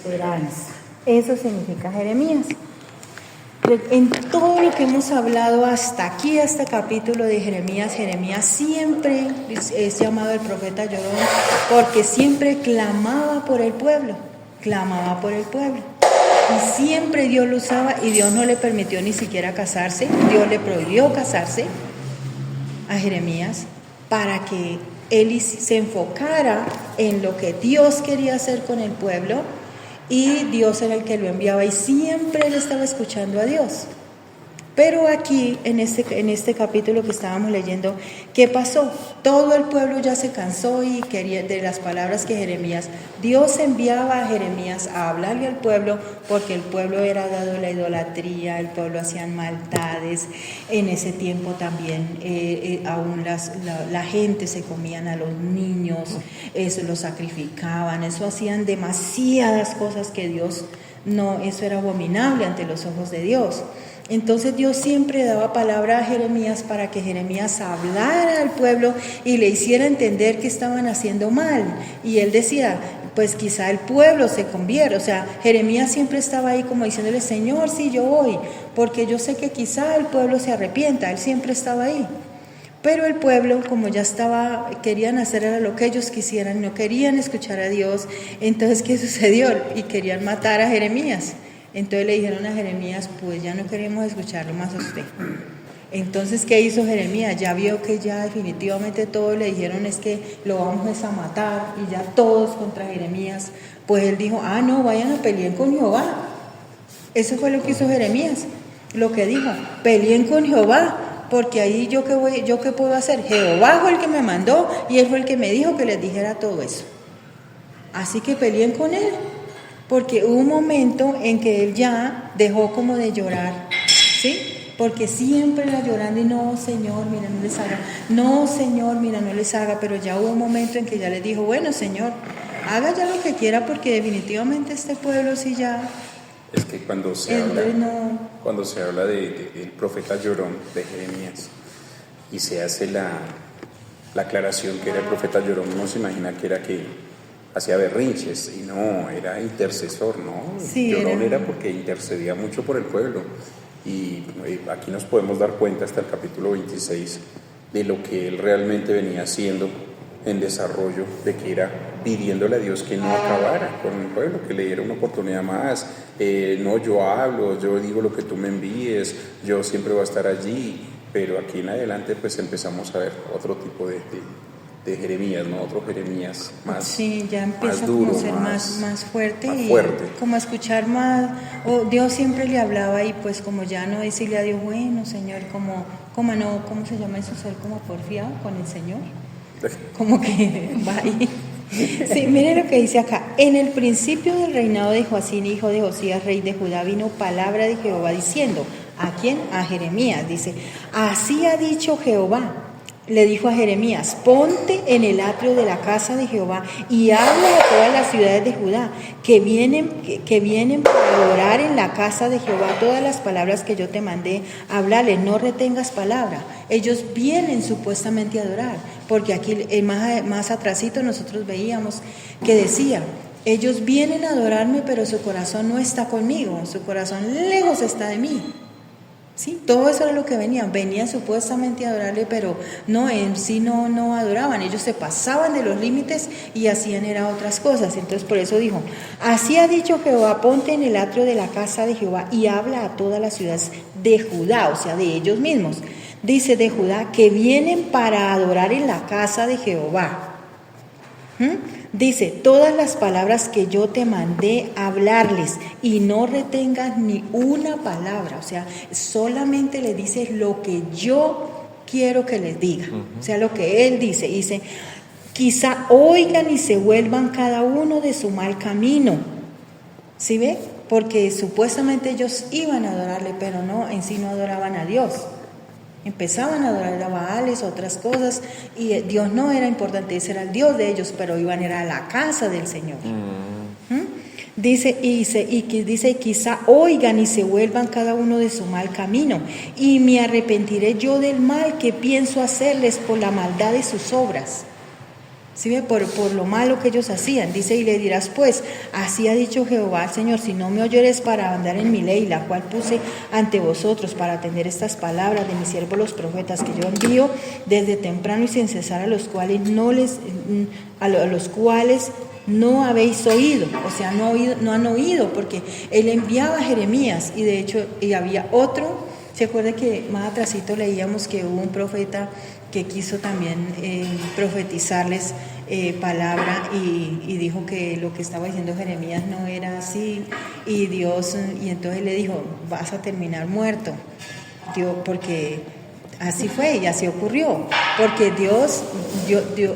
esperanza. Eso significa Jeremías. En todo lo que hemos hablado hasta aquí, este capítulo de Jeremías, Jeremías siempre es llamado el profeta llorón porque siempre clamaba por el pueblo, y siempre Dios lo usaba, y Dios no le permitió ni siquiera casarse. Dios le prohibió casarse a Jeremías para que él se enfocara en lo que Dios quería hacer con el pueblo, y Dios era el que lo enviaba, y siempre él estaba escuchando a Dios. Pero aquí, en este capítulo que estábamos leyendo, ¿qué pasó? Todo el pueblo ya se cansó y quería de las palabras que Jeremías, Dios enviaba a Jeremías a hablarle al pueblo, porque el pueblo era dado a la idolatría, el pueblo hacían maldades. En ese tiempo también aún la gente se comían a los niños, eso lo sacrificaban, eso hacían demasiadas cosas que Dios no, eso era abominable ante los ojos de Dios. Entonces Dios siempre daba palabra a Jeremías para que Jeremías hablara al pueblo y le hiciera entender que estaban haciendo mal. Y él decía, pues quizá el pueblo se convierta. O sea, Jeremías siempre estaba ahí como diciéndole, Señor, sí, yo voy, porque yo sé que quizá el pueblo se arrepienta. Él siempre estaba ahí. Pero el pueblo, como ya querían hacer era lo que ellos quisieran, no querían escuchar a Dios. Entonces, ¿qué sucedió? Y querían matar a Jeremías. Entonces le dijeron a Jeremías, pues ya no queremos escucharlo más a usted. Entonces, ¿qué hizo Jeremías? Ya vio que ya definitivamente todos le dijeron es que lo vamos a matar, y ya todos contra Jeremías. Pues él dijo, no, vayan a pelear con Jehová. Eso fue lo que hizo Jeremías, lo que dijo, peleen con Jehová, porque ahí yo qué puedo hacer. Jehová fue el que me mandó y él fue el que me dijo que les dijera todo eso. Así que peleen con él. Porque hubo un momento en que él ya dejó como de llorar, ¿sí? Porque siempre era llorando y no, Señor, mira, no les haga. No, Señor, mira, no les haga. Pero ya hubo un momento en que ya le dijo, bueno, Señor, haga ya lo que quiera, porque definitivamente este pueblo sí ya... Es que cuando se habla del profeta llorón de Jeremías y se hace la aclaración que era el profeta llorón, uno se imagina que era que hacía berrinches, y no, era intercesor, ¿no? Sí, llorón era porque intercedía mucho por el pueblo. Y aquí nos podemos dar cuenta hasta el capítulo 26 de lo que él realmente venía haciendo en desarrollo, de que era pidiéndole a Dios que no acabara con el pueblo, que le diera una oportunidad más. No, yo hablo, yo digo lo que tú me envíes, yo siempre voy a estar allí. Pero aquí en adelante pues empezamos a ver otro tipo de Jeremías, ¿no? Otro Jeremías más, sí, ya empieza más duro, como a ser más fuerte, y como a escuchar más. Dios siempre le hablaba, y pues como ya no decirle a Dios, bueno, Señor, ¿cómo se llama eso? Ser como porfiado con el Señor, como que va ahí. Sí, mire lo que dice acá. En el principio del reinado de Joacín, hijo de Josías, rey de Judá, vino palabra de Jehová diciendo, ¿a quién? A Jeremías. Dice, así ha dicho Jehová. Le dijo a Jeremías, ponte en el atrio de la casa de Jehová y habla a todas las ciudades de Judá que vienen para adorar en la casa de Jehová todas las palabras que yo te mandé hablarles, no retengas palabra. Ellos vienen supuestamente a adorar, porque aquí más atrasito nosotros veíamos que decía, ellos vienen a adorarme, pero su corazón no está conmigo, su corazón lejos está de mí. Sí, todo eso era lo que venían supuestamente a adorarle, pero no, en sí no adoraban. Ellos se pasaban de los límites y hacían otras cosas. Entonces por eso dijo, así ha dicho Jehová, ponte en el atrio de la casa de Jehová y habla a todas las ciudades de Judá, o sea, de ellos mismos. Dice de Judá, que vienen para adorar en la casa de Jehová. Dice, todas las palabras que yo te mandé hablarles, y no retengas ni una palabra. O sea, solamente le dices lo que yo quiero que les diga. O sea, lo que él dice. Dice, quizá oigan y se vuelvan cada uno de su mal camino. ¿Sí ve? Porque supuestamente ellos iban a adorarle, pero no, en sí no adoraban a Dios. Empezaban a adorar a Baales, otras cosas, y Dios no era importante, ese era el Dios de ellos, pero iban a la casa del Señor. Dice, quizá oigan y se vuelvan cada uno de su mal camino, y me arrepentiré yo del mal que pienso hacerles por la maldad de sus obras. ¿Sí ve? Por lo malo que ellos hacían. Dice, y le dirás pues, así ha dicho Jehová el Señor, si no me oyeres para andar en mi ley, la cual puse ante vosotros para atender estas palabras de mis siervos los profetas, que yo envío desde temprano y sin cesar, a los cuales no habéis oído, o sea, no han oído, porque él enviaba a Jeremías, y de hecho, y había otro. ¿Se acuerda que más atrásito leíamos que hubo un profeta que quiso también profetizarles palabra y dijo que lo que estaba diciendo Jeremías no era así, y entonces le dijo, vas a terminar muerto, porque así fue y así ocurrió, porque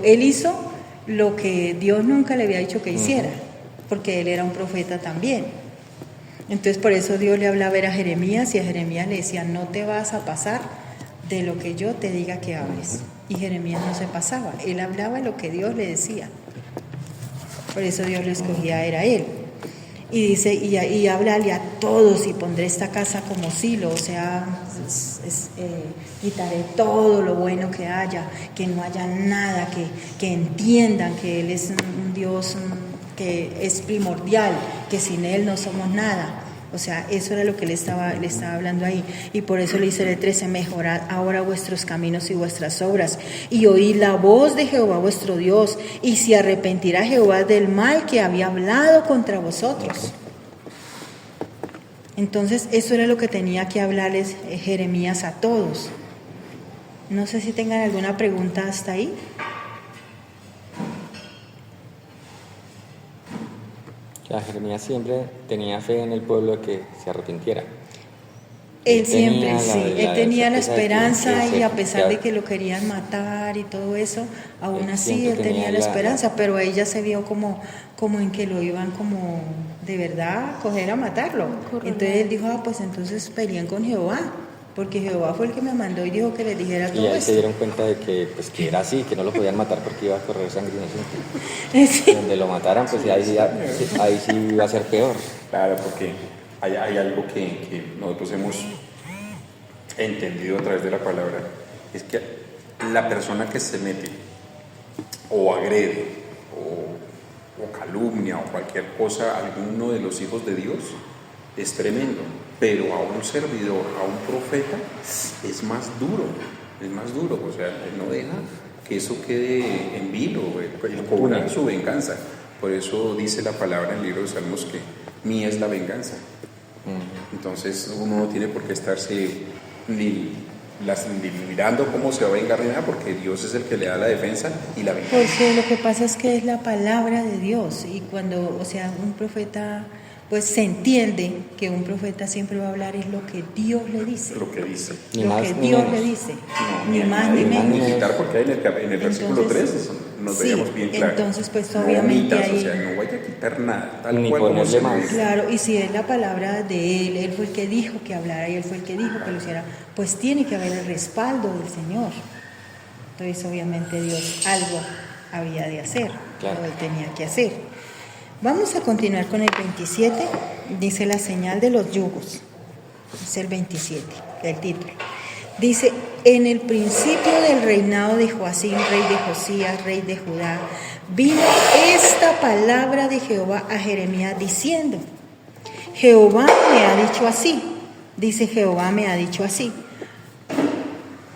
él hizo lo que Dios nunca le había dicho que hiciera, porque él era un profeta también. Entonces por eso Dios le hablaba a Jeremías, y a Jeremías le decía, no te vas a pasar de lo que yo te diga que hables. Y Jeremías no se pasaba, él hablaba lo que Dios le decía. Por eso Dios le escogía, era él. Y dice, y háblale a todos, y pondré esta casa como Silo, o sea, quitaré todo lo bueno que haya, que no haya nada, que entiendan que Él es un Dios que es primordial, que sin Él no somos nada. O sea, eso era lo que le estaba hablando ahí. Y por eso le dice el 13, mejorad ahora vuestros caminos y vuestras obras, y oíd la voz de Jehová vuestro Dios, y se arrepentirá Jehová del mal que había hablado contra vosotros. Entonces, eso era lo que tenía que hablarles Jeremías a todos. No sé si tengan alguna pregunta hasta ahí. Jeremías siempre tenía fe en el pueblo de que se arrepintiera. Él siempre, sí, él tenía la esperanza, y a pesar de que que lo querían matar y todo eso, aún así él tenía la esperanza, pero ella se vio como en que lo iban como de verdad a coger a matarlo. Entonces él dijo, pues entonces peleen con Jehová, porque Jehová fue el que me mandó y dijo que les dijera todo esto. Y ahí esto. se dieron cuenta de que era así, que no lo podían matar porque iba a correr sangre inocente. Sí. Donde lo mataran, pues ahí sí iba a ser peor. Claro, porque hay algo que nosotros hemos entendido a través de la palabra, es que la persona que se mete o agrede o calumnia o cualquier cosa a alguno de los hijos de Dios es tremendo, pero a un servidor, a un profeta, es más duro, o sea, él no deja que eso quede en vilo, él cobra su venganza. Por eso dice la palabra en el libro de Salmos que mía es la venganza. Entonces uno no tiene por qué estarse ni mirando cómo se va a vengar ni nada, porque Dios es el que le da la defensa y la venganza. Porque lo que pasa es que es la palabra de Dios, y cuando, o sea, un profeta, pues se entiende que un profeta siempre va a hablar es lo que Dios le dice. Lo que dice. Lo que Dios le dice. Ni más ni menos. Quitar, porque ahí en el versículo 3 nos veíamos bien claro. Entonces, pues no obviamente omitas, ahí, o sea, no vaya a quitar nada, tal ni cual como se más. Claro, y si es la palabra de él fue el que dijo que hablara y él fue el que dijo que lo hiciera, pues tiene que haber el respaldo del Señor. Entonces, obviamente Dios algo había de hacer, claro. O él tenía que hacer. Vamos a continuar con el 27, dice la señal de los yugos, es el 27, el título. Dice, en el principio del reinado de Joacim, rey de Josías, rey de Judá, vino esta palabra de Jehová a Jeremías diciendo, Jehová me ha dicho así, dice Jehová me ha dicho así,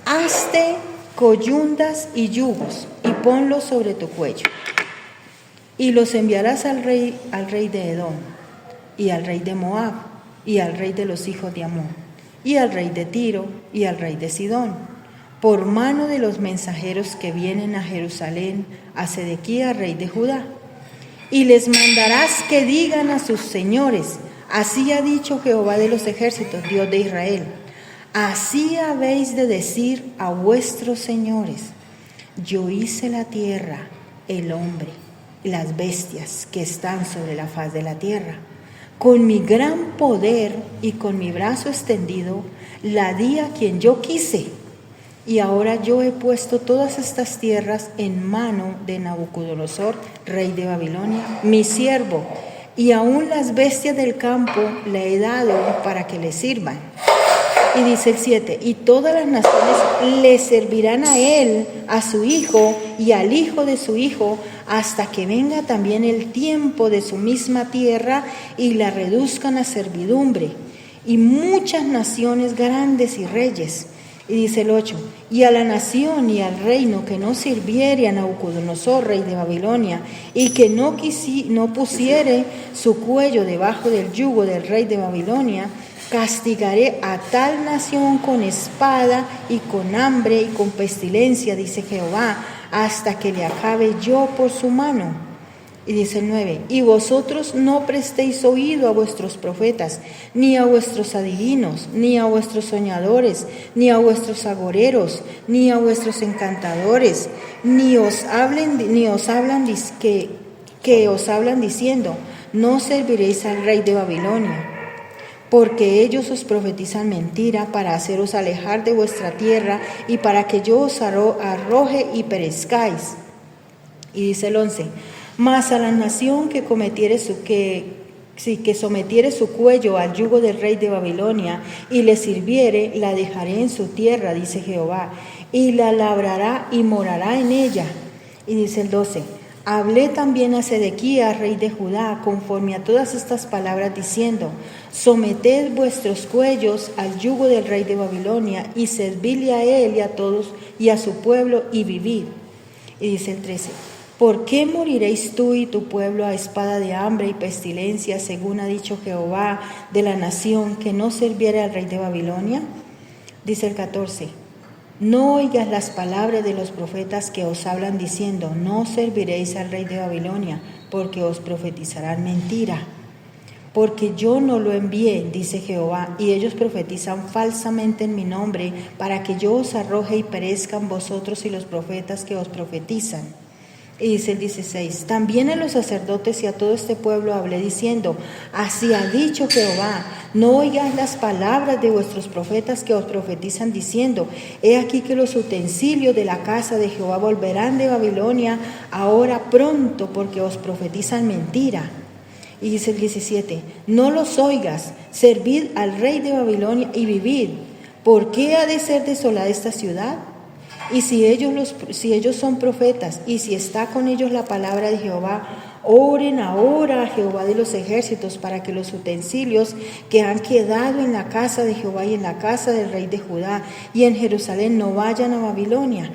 hazte coyundas y yugos y ponlos sobre tu cuello, y los enviarás al rey de Edom, y al rey de Moab, y al rey de los hijos de Amón, y al rey de Tiro, y al rey de Sidón, por mano de los mensajeros que vienen a Jerusalén, a Sedequías, rey de Judá. Y les mandarás que digan a sus señores, así ha dicho Jehová de los ejércitos, Dios de Israel, así habéis de decir a vuestros señores, yo hice la tierra, el hombre, las bestias que están sobre la faz de la tierra. Con mi gran poder y con mi brazo extendido, la di a quien yo quise. Y ahora yo he puesto todas estas tierras en mano de Nabucodonosor, rey de Babilonia, mi siervo, y aún las bestias del campo le he dado para que le sirvan. Y dice el 7, y todas las naciones le servirán a él, a su hijo y al hijo de su hijo, hasta que venga también el tiempo de su misma tierra y la reduzcan a servidumbre. Y muchas naciones grandes y reyes. Y dice el 8, y a la nación y al reino que no sirviere a Nabucodonosor, rey de Babilonia, y que no pusiere su cuello debajo del yugo del rey de Babilonia, castigaré a tal nación con espada y con hambre y con pestilencia, dice Jehová, hasta que le acabe yo por su mano. Y dice el 9, y vosotros no prestéis oído a vuestros profetas, ni a vuestros adivinos, ni a vuestros soñadores, ni a vuestros agoreros, ni a vuestros encantadores, que os hablan diciendo, no serviréis al rey de Babilonia. Porque ellos os profetizan mentira para haceros alejar de vuestra tierra y para que yo os arroje y perezcáis. Y dice el 11, mas a la nación que sometiere su cuello al yugo del rey de Babilonia y le sirviere, la dejaré en su tierra, dice Jehová, y la labrará y morará en ella. Y dice el 12, hablé también a Sedequías, rey de Judá, conforme a todas estas palabras, diciendo, someted vuestros cuellos al yugo del rey de Babilonia, y servidle a él y a todos y a su pueblo, y vivid. Y dice el 13, ¿por qué moriréis tú y tu pueblo a espada de hambre y pestilencia, según ha dicho Jehová de la nación que no sirviere al rey de Babilonia? Dice el 14, no oigas las palabras de los profetas que os hablan diciendo, no serviréis al rey de Babilonia, porque os profetizarán mentira. Porque yo no lo envié, dice Jehová, y ellos profetizan falsamente en mi nombre, para que yo os arroje y perezcan vosotros y los profetas que os profetizan. Y dice el 16, también a los sacerdotes y a todo este pueblo hablé diciendo, así ha dicho Jehová, no oigáis las palabras de vuestros profetas que os profetizan diciendo, he aquí que los utensilios de la casa de Jehová volverán de Babilonia ahora pronto, porque os profetizan mentira. Y dice el 17, no los oigas, servid al rey de Babilonia y vivid. ¿Por qué ha de ser desolada esta ciudad? Y si ellos son profetas, y si está con ellos la palabra de Jehová, oren ahora a Jehová de los ejércitos, para que los utensilios que han quedado en la casa de Jehová y en la casa del rey de Judá y en Jerusalén no vayan a Babilonia.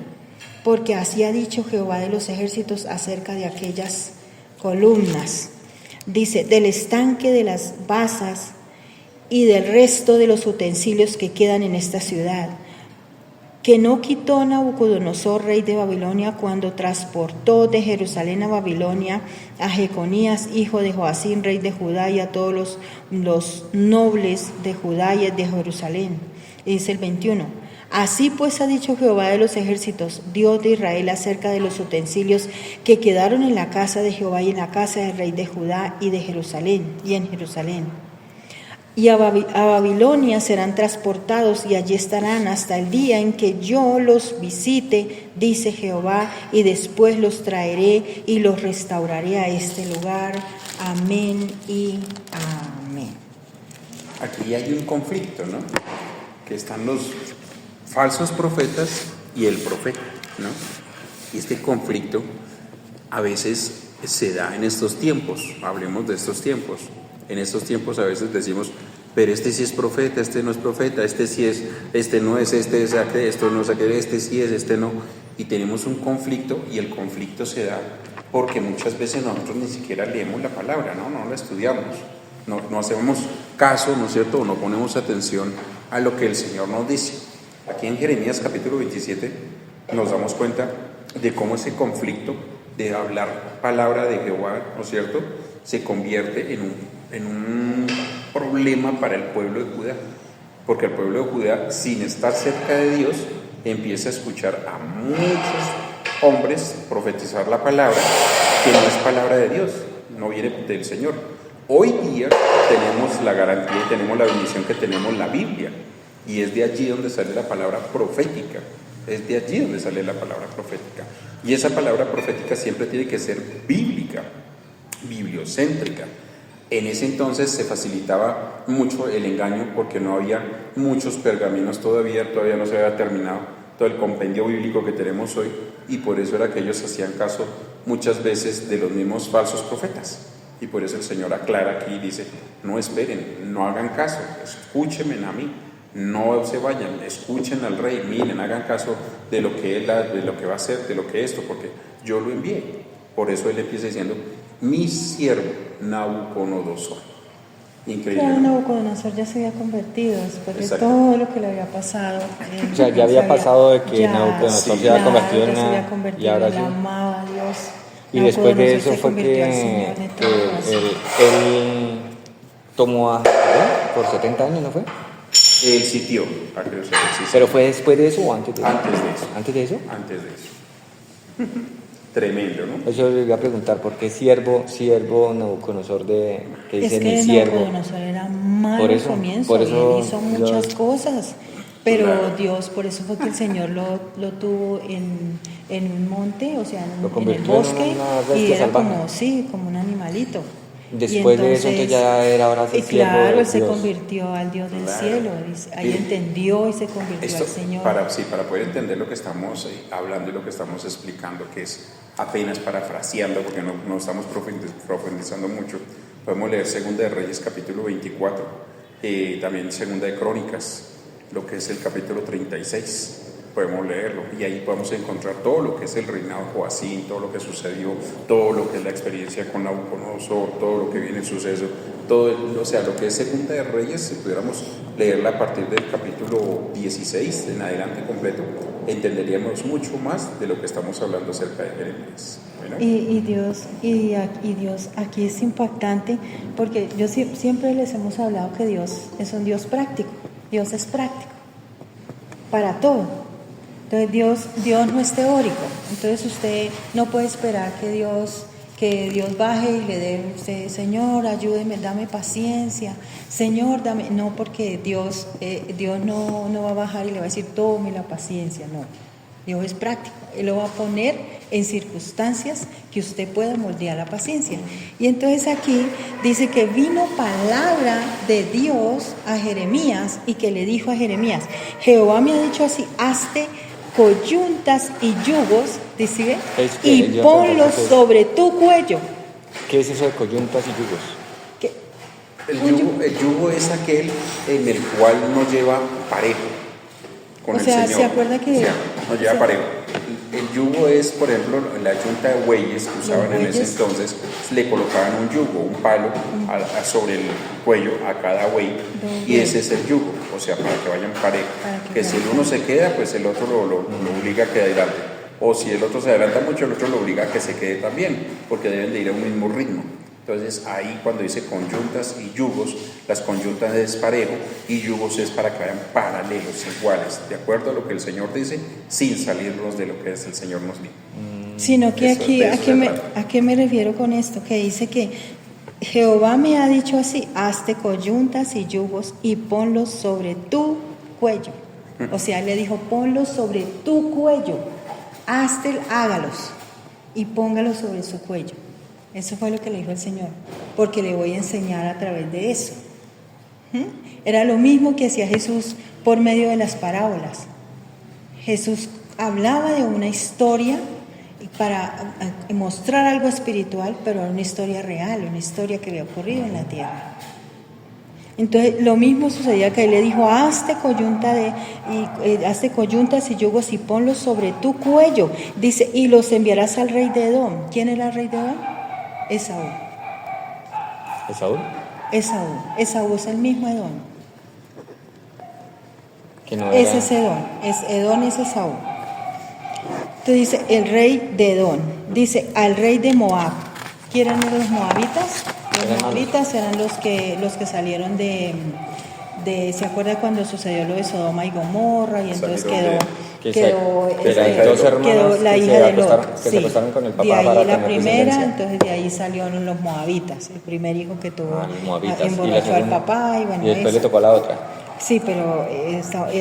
Porque así ha dicho Jehová de los ejércitos acerca de aquellas columnas. Dice, del estanque de las basas y del resto de los utensilios que quedan en esta ciudad, que no quitó Nabucodonosor, rey de Babilonia, cuando transportó de Jerusalén a Babilonia a Jeconías, hijo de Joacim, rey de Judá, y a todos los nobles de Judá y de Jerusalén. Y dice el 21, así pues ha dicho Jehová de los ejércitos, Dios de Israel, acerca de los utensilios que quedaron en la casa de Jehová y en la casa del rey de Judá y de Jerusalén, y en Jerusalén. Y a Babilonia serán transportados y allí estarán hasta el día en que yo los visite, dice Jehová, y después los traeré y los restauraré a este lugar. Amén y amén. Aquí hay un conflicto, ¿no? Que están los falsos profetas y el profeta, ¿no? Y este conflicto a veces se da en estos tiempos. Hablemos de estos tiempos. En estos tiempos a veces decimos, pero este sí es profeta, este no es profeta, este sí es, este no es, este es aquel, esto no es aquel, este sí es, este no. Y tenemos un conflicto, y el conflicto se da porque muchas veces nosotros ni siquiera leemos la palabra, no la estudiamos, no hacemos caso, ¿no es cierto?, o no ponemos atención a lo que el Señor nos dice. Aquí en Jeremías capítulo 27 nos damos cuenta de cómo ese conflicto de hablar palabra de Jehová, ¿no es cierto?, se convierte en un problema para el pueblo de Judá, porque el pueblo de Judá, sin estar cerca de Dios, empieza a escuchar a muchos hombres profetizar la palabra que no es palabra de Dios, no viene del Señor. Hoy día tenemos la garantía y tenemos la bendición que tenemos la Biblia, y es de allí donde sale la palabra profética, es de allí donde sale la palabra profética, y esa palabra profética siempre tiene que ser bíblica, bibliocéntrica. En ese entonces se facilitaba mucho el engaño porque no había muchos pergaminos todavía no se había terminado todo el compendio bíblico que tenemos hoy, y por eso era que ellos hacían caso muchas veces de los mismos falsos profetas. Y por eso el Señor aclara aquí y dice: no esperen, no hagan caso, escúchenme a mí, no se vayan, escuchen al rey, miren, hagan caso de lo que él, de lo que va a hacer, de lo que esto, porque yo lo envié. Por eso él empieza diciendo: mi siervo Nabucodonosor. Increíble. Claro, Nabucodonosor ya se había convertido después de todo lo que le había pasado. O sea, ya había pasado de que Nabucodonosor se había convertido en una... Y ahora sí. Amaba a Dios. Y después de eso fue que él tomó a... por 70 años, ¿no fue? El sitio. ¿Pero fue después de eso o antes de eso? Antes de eso. ¿Antes de eso? Antes de eso. Tremendo, ¿no? Eso le iba a preguntar, ¿por qué siervo Nabucodonosor que dice es mi que siervo? Nabucodonosor era malo al comienzo, y él hizo muchas cosas, pero claro, Dios, por eso fue que el Señor lo tuvo en un monte, o sea, en el bosque, y era como un animalito. Después de eso entonces ya era ahora sí siervo. Claro, él se convirtió al Dios del cielo, ahí entendió y se convirtió al Señor. Para poder entender lo que estamos hablando y lo que estamos explicando, que es apenas parafraseando, porque no estamos profundizando mucho, podemos leer Segunda de Reyes capítulo 24, también Segunda de Crónicas, lo que es el capítulo 36. Podemos leerlo y ahí podemos encontrar todo lo que es el reinado de Joacim, todo lo que sucedió, todo lo que es la experiencia con Nabucodonosor, todo lo que viene en suceso, o sea, lo que es Segunda de Reyes, si pudiéramos leerla a partir del capítulo 16 en adelante completo, entenderíamos mucho más de lo que estamos hablando acerca de Jeremías. Bueno. Y Dios aquí es impactante, porque yo siempre les hemos hablado que Dios es un Dios práctico. Dios es práctico para todo. Entonces Dios no es teórico. Entonces usted no puede esperar que Dios baje y le dé a usted: Señor, ayúdeme, dame paciencia, Señor, dame. No, porque Dios no va a bajar y le va a decir: tome la paciencia. No, Dios es práctico. Él lo va a poner en circunstancias que usted pueda moldear la paciencia. Y entonces aquí dice que vino palabra de Dios a Jeremías, y que le dijo a Jeremías: Jehová me ha dicho así, hazte coyuntas y yugos, dice, y ponlos sobre tu cuello. ¿Qué es eso de coyuntas y yugos? El yugo es aquel en el cual no lleva parejo con el Señor. ¿Se acuerda que no lleva parejo? El yugo es, por ejemplo, la yunta de bueyes que usaban en ese entonces, le colocaban un yugo, un palo sobre el cuello a cada buey, y ese es el yugo, o sea, para que vayan parejo. Que si el uno se queda, pues el otro lo obliga a que adelante. O si el otro se adelanta mucho, el otro lo obliga a que se quede también, porque deben de ir a un mismo ritmo. Entonces ahí cuando dice coyuntas y yugos, las coyuntas es parejo y yugos es para que vayan paralelos, iguales, de acuerdo a lo que el Señor dice, sin salirnos de lo que el Señor nos dice. Sino que aquí, ¿a qué me refiero con esto? Que dice que Jehová me ha dicho así: hazte coyuntas y yugos y ponlos sobre tu cuello. O sea, le dijo: ponlos sobre tu cuello, hágalos y póngalos sobre su cuello. Eso fue lo que le dijo el Señor, porque le voy a enseñar a través de eso. Era lo mismo que hacía Jesús por medio de las parábolas. Jesús hablaba de una historia para mostrar algo espiritual, pero era una historia real, una historia que había ocurrido en la tierra. Entonces lo mismo sucedía, que él le dijo: hazte coyuntas y yugos y ponlos sobre tu cuello. Dice: y los enviarás al rey de Edom. ¿Quién era el rey de Edom? Esaú. Esaú es el mismo Edom. Ese es Edom. Edom es Esaú. Entonces dice: el rey de Edom. Dice: al rey de Moab. ¿Quién eran los moabitas? Los moabitas eran los que salieron de ¿se acuerda cuando sucedió lo de Sodoma y Gomorra? Y entonces quedó la hija de Lot. Se acostaron con el papá. De ahí la primera, entonces de ahí salieron los moabitas, el primer hijo que tuvo, emborrachó al papá, y bueno, y después le tocó a la otra. Sí, pero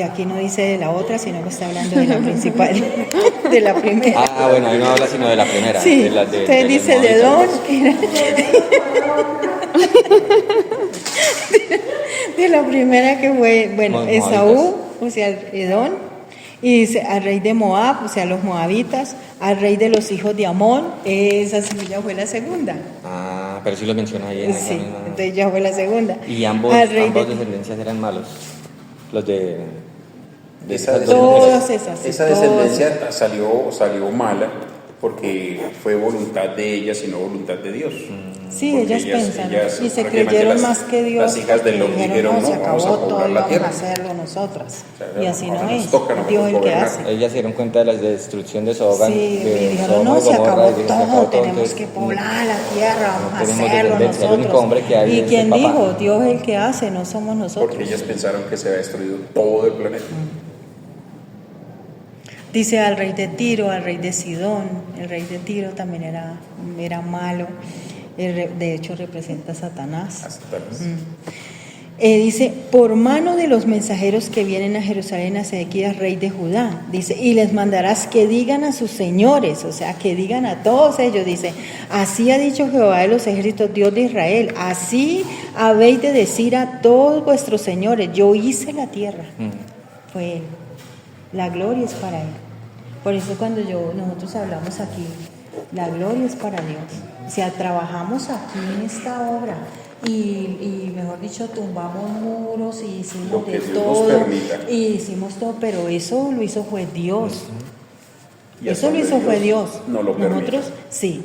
aquí no dice de la otra, sino que está hablando de la principal, de la primera. Ah, bueno, ahí no habla sino de la primera. Sí, usted dice de Edom, de la primera que fue, bueno, Esaú, o sea, Edom, y dice al rey de Moab, o sea, los moabitas, al rey de los hijos de Amón, esa sí ya fue la segunda. Ah, pero sí lo menciona ahí en esa Sí, misma. entonces ya fue la segunda. Y ambos descendencias eran malos. Los de todas esas. Esa descendencia salió mala porque fue voluntad de ellas y no voluntad de Dios. Sí, ellas pensaron y se creyeron más que Dios. Las hijas de Lot dijeron, no, se acabó vamos a poblar todo, la vamos tierra. a hacerlo nosotras. Claro, y así no nos es. toca, Dios el que gobernar. hace. Ellas se dieron cuenta de la destrucción de Sodoma. Sí, y dijeron, no, se acabó todo, tenemos que poblar la tierra, vamos a hacerlo nosotros. El único hombre que hay ¿Y es quién el papá. dijo? Dios es el que hace, no somos nosotros. Porque ellas pensaron que se había destruido todo el planeta. Dice al rey de Tiro, al rey de Sidón. El rey de Tiro también era malo. De hecho, representa a Satanás. Dice, por mano de los mensajeros que vienen a Jerusalén a Sedequías, rey de Judá, dice, y les mandarás que digan a sus señores, o sea, que digan a todos ellos, dice, así ha dicho Jehová de los ejércitos, Dios de Israel, así habéis de decir a todos vuestros señores, yo hice la tierra, fue Él, la gloria es para Él. Por eso cuando nosotros hablamos aquí, la gloria es para Dios. O sea, trabajamos aquí en esta obra y mejor dicho, tumbamos muros y hicimos de todo. Y hicimos todo, pero eso lo hizo fue Dios. Eso lo hizo fue Dios. No lo nosotros, sí.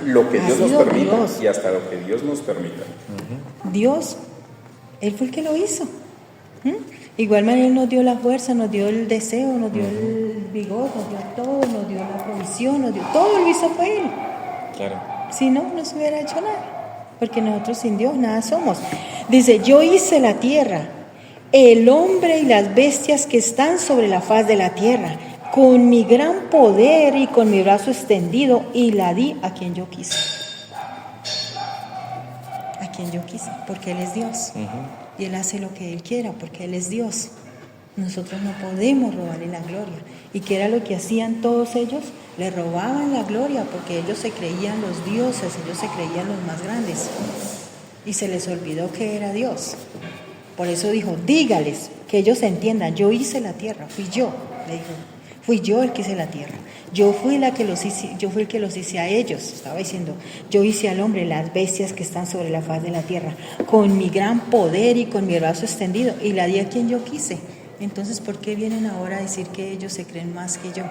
Lo que Dios nos permita y hasta lo que Dios nos permita. Dios, Él fue el que lo hizo. Igual manera Él nos dio la fuerza, nos dio el deseo, nos dio el vigor, nos dio todo, nos dio la provisión, nos dio todo, lo hizo fue Él. Claro. Si no, no se hubiera hecho nada, porque nosotros sin Dios nada somos. Dice, yo hice la tierra, el hombre y las bestias que están sobre la faz de la tierra, con mi gran poder y con mi brazo extendido, y la di a quien yo quise. A quien yo quise, porque Él es Dios. Y Él hace lo que Él quiera, porque Él es Dios. Nosotros no podemos robarle la gloria. ¿Y qué era lo que hacían todos ellos? Le robaban la gloria porque ellos se creían los dioses, ellos se creían los más grandes. Y se les olvidó que era Dios. Por eso dijo, dígales, que ellos entiendan, yo hice la tierra, fui yo, le dijo, fui yo el que hice la tierra. Yo fui el que los hice a ellos, estaba diciendo, yo hice al hombre, las bestias que están sobre la faz de la tierra, con mi gran poder y con mi brazo extendido, y la di a quien yo quise. Entonces, ¿por qué vienen ahora a decir que ellos se creen más que yo?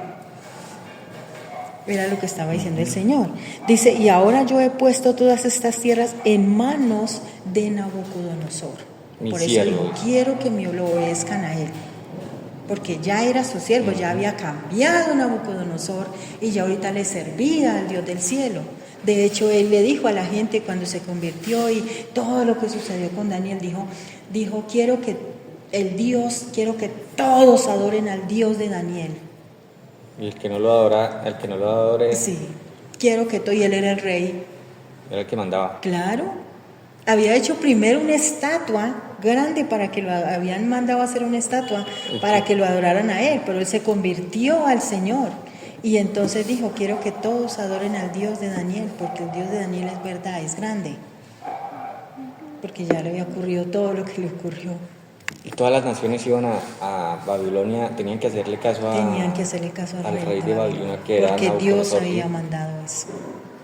Era lo que estaba diciendo el Señor. Dice, y ahora yo he puesto todas estas tierras en manos de Nabucodonosor. Por eso dijo, quiero que me lo obedezcan a él. Porque ya era su siervo, ya había cambiado Nabucodonosor y ya ahorita le servía al Dios del cielo. De hecho, él le dijo a la gente cuando se convirtió y todo lo que sucedió con Daniel, dijo, quiero que todos adoren al Dios de Daniel. Y el que no lo adore. Sí, quiero que todo, y él era el rey. Era el que mandaba. Claro. Había hecho primero una estatua grande habían mandado a hacer una estatua para que lo adoraran a él, pero él se convirtió al Señor. Y entonces dijo, quiero que todos adoren al Dios de Daniel, porque el Dios de Daniel es verdad, es grande. Porque ya le había ocurrido todo lo que le ocurrió. Y todas las naciones iban a Babilonia, tenían que hacerle caso al rey de Babilonia, que era porque Dios Nabucodonosor. había mandado eso.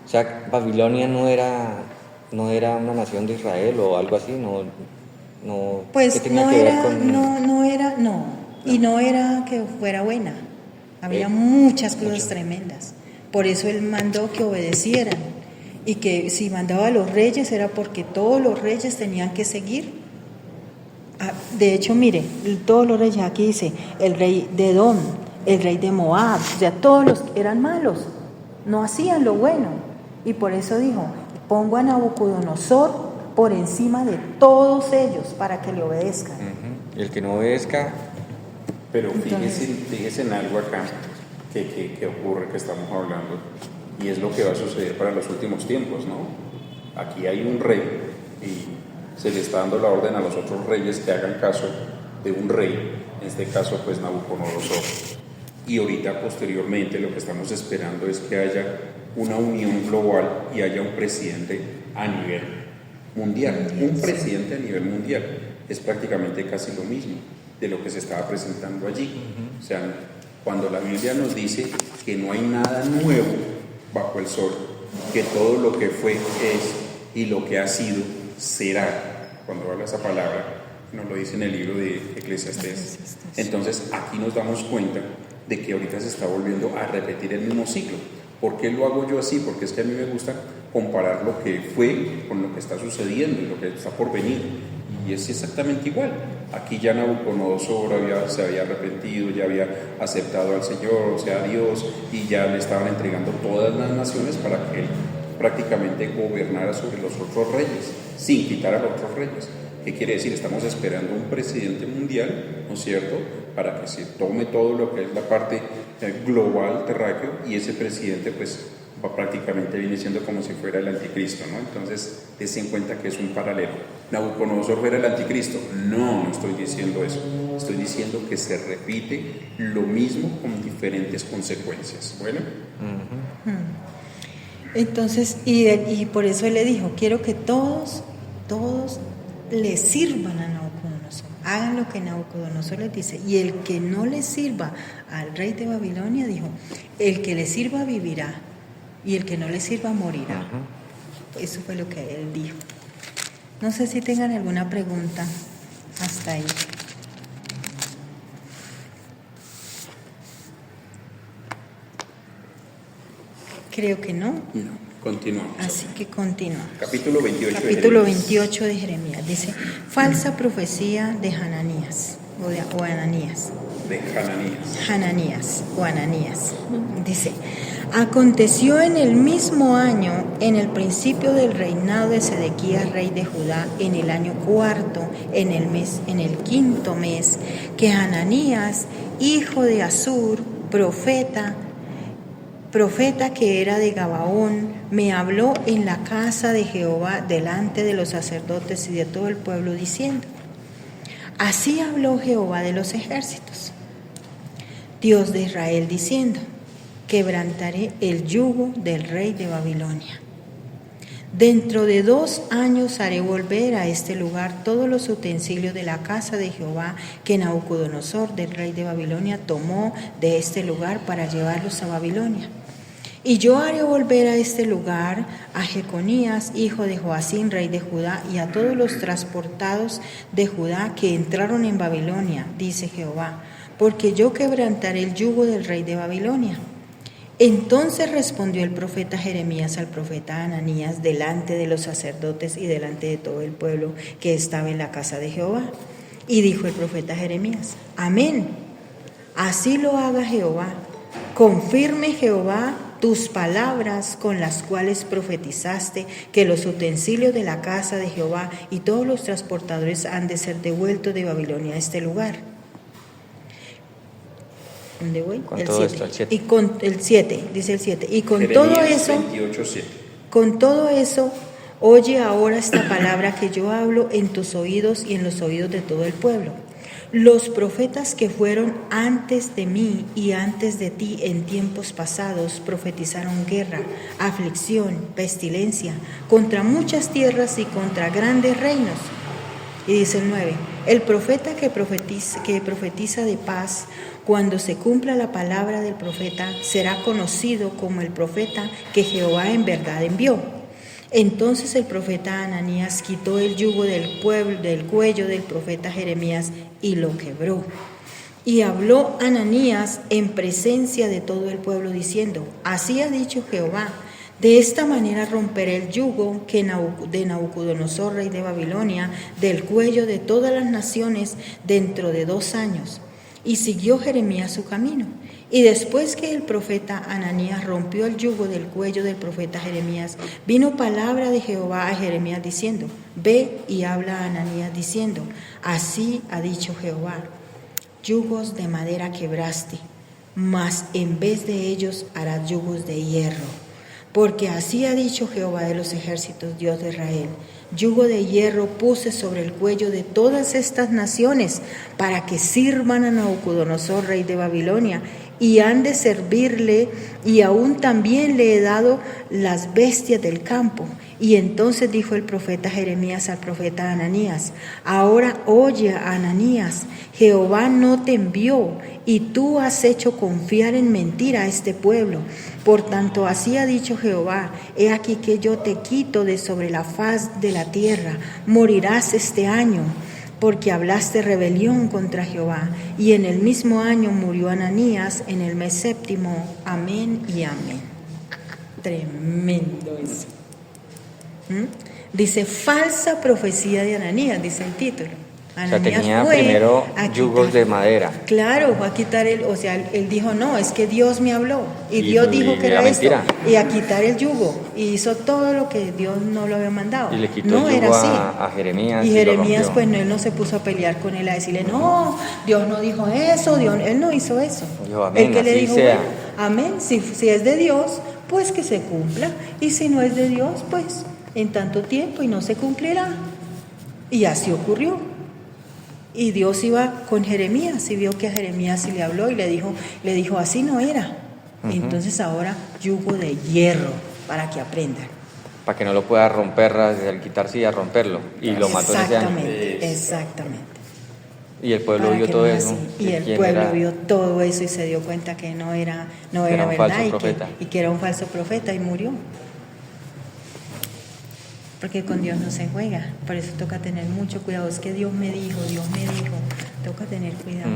O sea, Babilonia no era una nación de Israel o algo así, Pues ¿qué tenía que ver con...? Y no era que fuera buena. Había muchas cosas tremendas. Por eso él mandó que obedecieran. Y que si mandaba a los reyes era porque todos los reyes tenían que seguir. De hecho, mire, todos los reyes, aquí dice, el rey de Edom, el rey de Moab, o sea, todos eran malos, no hacían lo bueno. Y por eso dijo, pongo a Nabucodonosor por encima de todos ellos para que le obedezcan. Y el que no obedezca... Pero fíjese en algo acá que ocurre, que estamos hablando, y es lo que va a suceder para los últimos tiempos, ¿no? Aquí hay un rey y se le está dando la orden a los otros reyes que hagan caso de un rey, en este caso pues Nabucodonosor. Y ahorita posteriormente lo que estamos esperando es que haya una unión global y haya un presidente a nivel mundial. Un presidente a nivel mundial es prácticamente casi lo mismo de lo que se estaba presentando allí. O sea, cuando la Biblia nos dice que no hay nada nuevo bajo el sol, que todo lo que fue es y lo que ha sido será, cuando habla esa palabra, nos lo dice en el libro de Eclesiastés. Entonces aquí nos damos cuenta de que ahorita se está volviendo a repetir el mismo ciclo. ¿Por qué lo hago yo así? Porque es que a mí me gusta comparar lo que fue con lo que está sucediendo y lo que está por venir. Y es exactamente igual. Aquí ya Nabucodonosor se había arrepentido, ya había aceptado al Señor, o sea, a Dios, y ya le estaban entregando todas las naciones para que él prácticamente gobernara sobre los otros reyes, sin quitar a los otros reyes. ¿Qué quiere decir? Estamos esperando un presidente mundial, ¿no es cierto?, para que se tome todo lo que es la parte global, terráqueo, y ese presidente pues prácticamente viene siendo como si fuera el anticristo, ¿no? Entonces, des en cuenta que es un paralelo. ¿Nabucodonosor fuera el anticristo? No, no estoy diciendo eso. Estoy diciendo que se repite lo mismo con diferentes consecuencias. Bueno. Entonces, y por eso él le dijo, quiero que todos le sirvan a Nabucodonosor, hagan lo que Nabucodonosor les dice, y el que no le sirva al rey de Babilonia, dijo, el que le sirva vivirá, y el que no le sirva morirá. Eso fue lo que él dijo. No sé si tengan alguna pregunta hasta ahí. Creo que no. No. Continuamos. Así que continúa. Capítulo 28 Capítulo 28 de Jeremías. Dice, falsa profecía de Hananías, o Ananías. De Ananías. Dice, aconteció en el mismo año, en el principio del reinado de Sedequías, rey de Judá, en el año cuarto, en el quinto mes, que Hananías, hijo de Azur, profeta que era de Gabaón, me habló en la casa de Jehová delante de los sacerdotes y de todo el pueblo, diciendo, así habló Jehová de los ejércitos, Dios de Israel, diciendo, quebrantaré el yugo del rey de Babilonia. Dentro de 2 años haré volver a este lugar todos los utensilios de la casa de Jehová que Nabucodonosor, del rey de Babilonia, tomó de este lugar para llevarlos a Babilonia. Y yo haré volver a este lugar a Jeconías, hijo de Joacín, rey de Judá, y a todos los transportados de Judá que entraron en Babilonia, dice Jehová, porque yo quebrantaré el yugo del rey de Babilonia. Entonces respondió el profeta Jeremías al profeta Ananías delante de los sacerdotes y delante de todo el pueblo que estaba en la casa de Jehová. Y dijo el profeta Jeremías, amén, así lo haga Jehová. Confirme Jehová tus palabras con las cuales profetizaste que los utensilios de la casa de Jehová y todos los transportadores han de ser devueltos de Babilonia a este lugar. ¿Dónde voy? Con el todo 7. esto, el 7. Y con el 7, dice el 7. Y con Jeremías todo eso, 28:7. con todo eso, oye ahora esta palabra que yo hablo en tus oídos y en los oídos de todo el pueblo. Los profetas que fueron antes de mí y antes de ti en tiempos pasados profetizaron guerra, aflicción, pestilencia, contra muchas tierras y contra grandes reinos. Y dice el 9, el profeta que profetiza de paz, cuando se cumpla la palabra del profeta, será conocido como el profeta que Jehová en verdad envió. Entonces el profeta Ananías quitó el yugo del cuello del profeta Jeremías y lo quebró. Y habló Ananías en presencia de todo el pueblo diciendo, así ha dicho Jehová, de esta manera romperé el yugo de Nabucodonosor, rey de Babilonia, del cuello de todas las naciones dentro de 2 años. Y siguió Jeremías su camino. Y después que el profeta Ananías rompió el yugo del cuello del profeta Jeremías, vino palabra de Jehová a Jeremías diciendo, ve y habla a Ananías diciendo, así ha dicho Jehová, yugos de madera quebraste, mas en vez de ellos harás yugos de hierro, porque así ha dicho Jehová de los ejércitos, Dios de Israel: yugo de hierro puse sobre el cuello de todas estas naciones para que sirvan a Nabucodonosor, rey de Babilonia, y han de servirle, y aún también le he dado las bestias del campo. Y entonces dijo el profeta Jeremías al profeta Ananías: ahora oye, Ananías, Jehová no te envió, y tú has hecho confiar en mentira a este pueblo. Por tanto, así ha dicho Jehová: he aquí que yo te quito de sobre la faz de la tierra, morirás este año, porque hablaste rebelión contra Jehová. Y en el mismo año murió Ananías, en el mes séptimo. Amén y amén. Tremendo eso. Dice falsa profecía de Ananías, dice el título. Ananías, o sea, tenía primero yugos de madera. Claro, fue a quitar él dijo: no, es que Dios me habló y Dios dijo que era esto, mentira. y a quitar el yugo, y hizo todo lo que Dios no lo había mandado. Y le quitó no el yugo era así. a Jeremías. Y Jeremías, pues él no se puso a pelear con él, a decirle: no, Dios no dijo eso, él no hizo eso. Dijo: amén, el que le así dijo: sea. bueno, amén, si es de Dios, pues que se cumpla, y si no es de Dios, pues en tanto tiempo y no se cumplirá. Y así ocurrió. Y Dios iba con Jeremías y vio que a Jeremías sí le habló y le dijo: así no era. Entonces ahora yugo de hierro para que aprendan. Para que no lo pueda romper, al quitarse y a romperlo. Y lo mató ese año. Exactamente. Y el pueblo Para vio que todo no eso. así. Y el pueblo vio todo eso y se dio cuenta que no era verdad y que era un falso profeta, y murió. Porque con Dios no se juega, por eso toca tener mucho cuidado. Es que Dios me dijo, toca tener cuidado.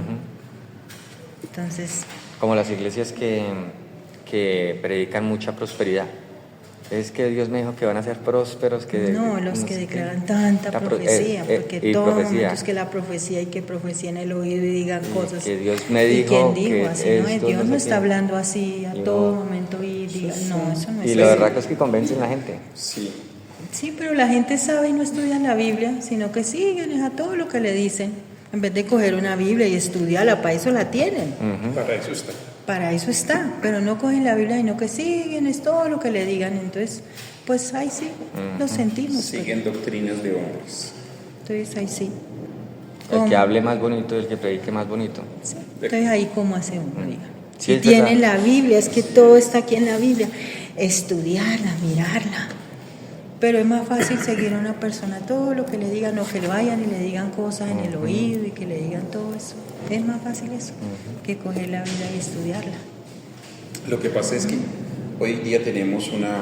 Entonces, como las iglesias que predican mucha prosperidad. Es que Dios me dijo que van a ser prósperos. Los que declaran tanta profecía, porque todo momento es que la profecía, y que profecía en el oído y digan cosas. Que Dios me dijo. ¿Y quién dijo? Así no es. Dios no sé está qué. hablando así a todo momento y diga, no, eso no es. Y lo verdad es que convencen a la gente. Sí. Sí, pero la gente sabe y no estudia la Biblia, sino que siguen a todo lo que le dicen. En vez de coger una Biblia y estudiarla, para eso la tienen. Para eso está. Para eso está, pero no cogen la Biblia, sino que siguen es todo lo que le digan. Entonces, pues ahí sí, lo sentimos. Siguen doctrinas de hombres. Entonces ahí sí. El que hable más bonito, el que predique más bonito. Sí. Entonces ahí cómo hace uno, diga. Sí, si tienen la Biblia, es que todo está aquí en la Biblia. Estudiarla, mirarla. Pero es más fácil seguir a una persona todo lo que le digan, o que le vayan y le digan cosas en el oído y que le digan todo eso. Es más fácil eso que coger la Biblia y estudiarla. Lo que pasa es que hoy día tenemos una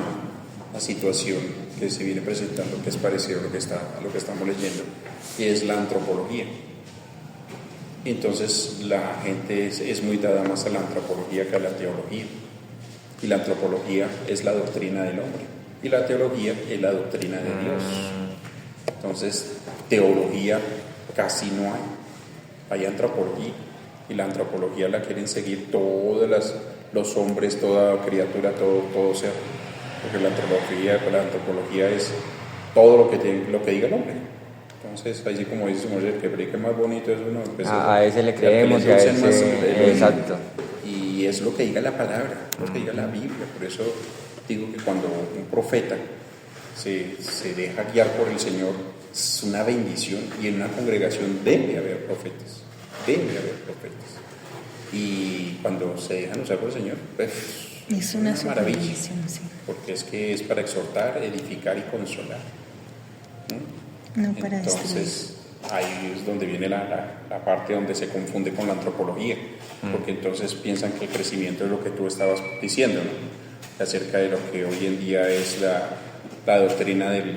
situación que se viene presentando que es parecido a lo que estamos leyendo, y es la antropología. Entonces la gente es muy dada más a la antropología que a la teología. Y la antropología es la doctrina del hombre, y la teología es la doctrina de Dios. Entonces, teología casi no hay antropología, y la antropología la quieren seguir todos los hombres, toda criatura, todo ser, porque la antropología es todo lo que diga el hombre. Entonces, así como dice su mujer, que predique más bonito es uno. Pues, a ese le creemos y a ese, exacto. Y es lo que diga la palabra, lo que diga la Biblia. Por eso digo que cuando un profeta se deja guiar por el Señor, es una bendición, y en una congregación debe haber profetas. Y cuando se dejan usar por el Señor, pues es una maravilla, bendición, sí. porque es para exhortar, edificar y consolar. No para Entonces, ahí es donde viene la parte donde se confunde con la antropología, porque entonces piensan que el crecimiento es lo que tú estabas diciendo, ¿no? Acerca de lo que hoy en día es la doctrina del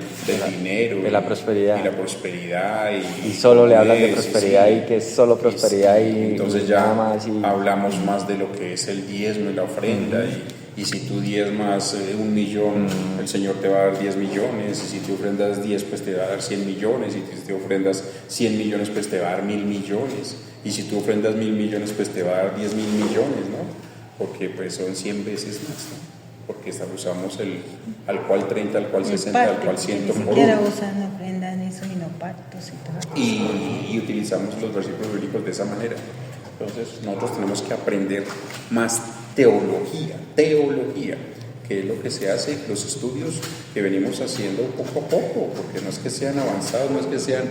dinero, de la prosperidad. Y la prosperidad. Y solo le hablan de prosperidad, y que es solo prosperidad, y entonces y ya nada más, hablamos más de lo que es el diezmo y la ofrenda, y si tú diezmas 1 millón, el Señor te va a dar 10 millones, y si tú ofrendas 10, pues te va a dar 100 millones, y si te ofrendas 100 millones, pues te va a dar 1.000 millones, y si tú ofrendas 1.000 millones, pues te va a dar 10.000 millones, ¿no? Porque pues son 100 veces más, ¿no? Porque usamos al cual 30, al cual 60, al cual 100 por uno. Ni siquiera usan ofrendas ni eso, sino pactos y todo. Y utilizamos los versículos bíblicos de esa manera. Entonces nosotros tenemos que aprender más teología. que es lo que se hace, los estudios que venimos haciendo poco a poco, porque no es que sean avanzados, no es que sean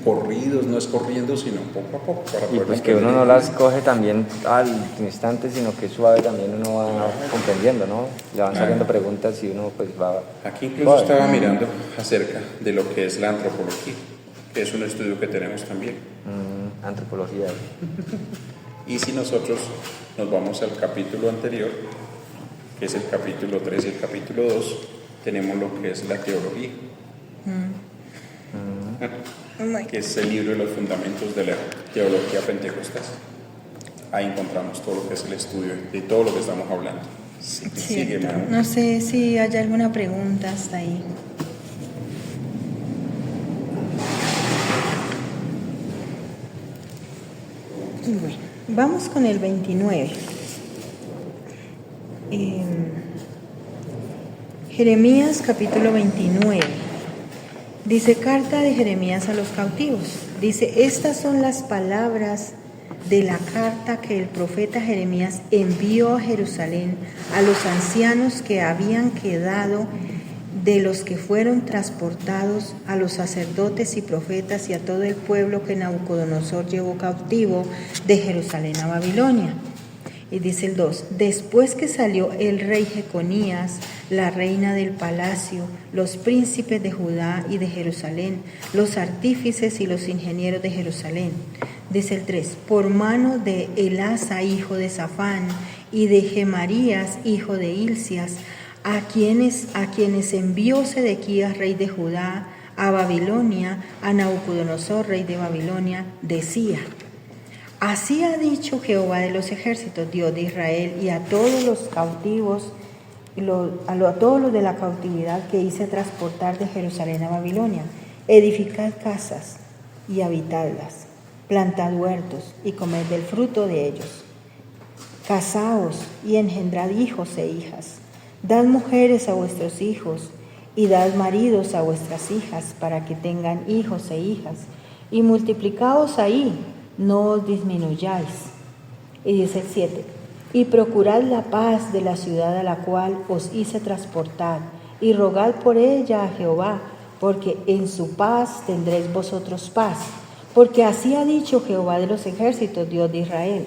corridos, no es corriendo, sino poco a poco. Para y pues que uno no las coge también al instante, sino que suave también uno va comprendiendo, ¿no? Le van saliendo preguntas y uno pues va... Aquí incluso estaba mirando acerca de lo que es la antropología, que es un estudio que tenemos también. Antropología. Y si nosotros nos vamos al capítulo anterior, que es el capítulo 3 y el capítulo 2, tenemos lo que es la teología, que es el libro de los fundamentos de la teología pentecostal. Ahí encontramos todo lo que es el estudio de todo lo que estamos hablando. Sigue, no sé si hay alguna pregunta hasta ahí. Bueno, vamos con el 29. Jeremías capítulo 29. Dice, carta de Jeremías a los cautivos. Dice, estas son las palabras de la carta que el profeta Jeremías envió a Jerusalén a los ancianos que habían quedado de los que fueron transportados, a los sacerdotes y profetas y a todo el pueblo que Nabucodonosor llevó cautivo de Jerusalén a Babilonia. Y dice el 2, después que salió el rey Jeconías, la reina del palacio, los príncipes de Judá y de Jerusalén, los artífices y los ingenieros de Jerusalén. Dice el 3, por mano de Elasa, hijo de Safán, y de Gemarías, hijo de Hilcias, a quienes envió Sedequías, rey de Judá, a Babilonia, a Nabucodonosor, rey de Babilonia, decía, así ha dicho Jehová de los ejércitos, Dios de Israel, y a todos los cautivos, a todos los de la cautividad que hice transportar de Jerusalén a Babilonia, edificad casas y habitadlas, plantad huertos y comed del fruto de ellos, casaos y engendrad hijos e hijas, dad mujeres a vuestros hijos y dad maridos a vuestras hijas para que tengan hijos e hijas, y multiplicaos ahí, no os disminuyáis. Y dice el 7, y procurad la paz de la ciudad a la cual os hice transportar, y rogad por ella a Jehová, porque en su paz tendréis vosotros paz. Porque así ha dicho Jehová de los ejércitos, Dios de Israel,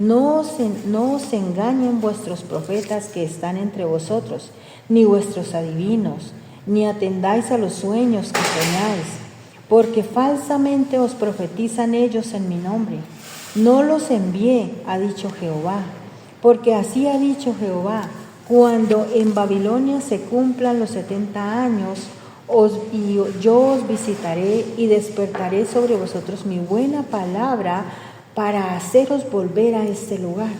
no os engañen vuestros profetas que están entre vosotros, ni vuestros adivinos, ni atendáis a los sueños que soñáis, porque falsamente os profetizan ellos en mi nombre. No los envié, ha dicho Jehová, porque así ha dicho Jehová, cuando en Babilonia se cumplan los 70 años, yo os visitaré y despertaré sobre vosotros mi buena palabra para haceros volver a este lugar.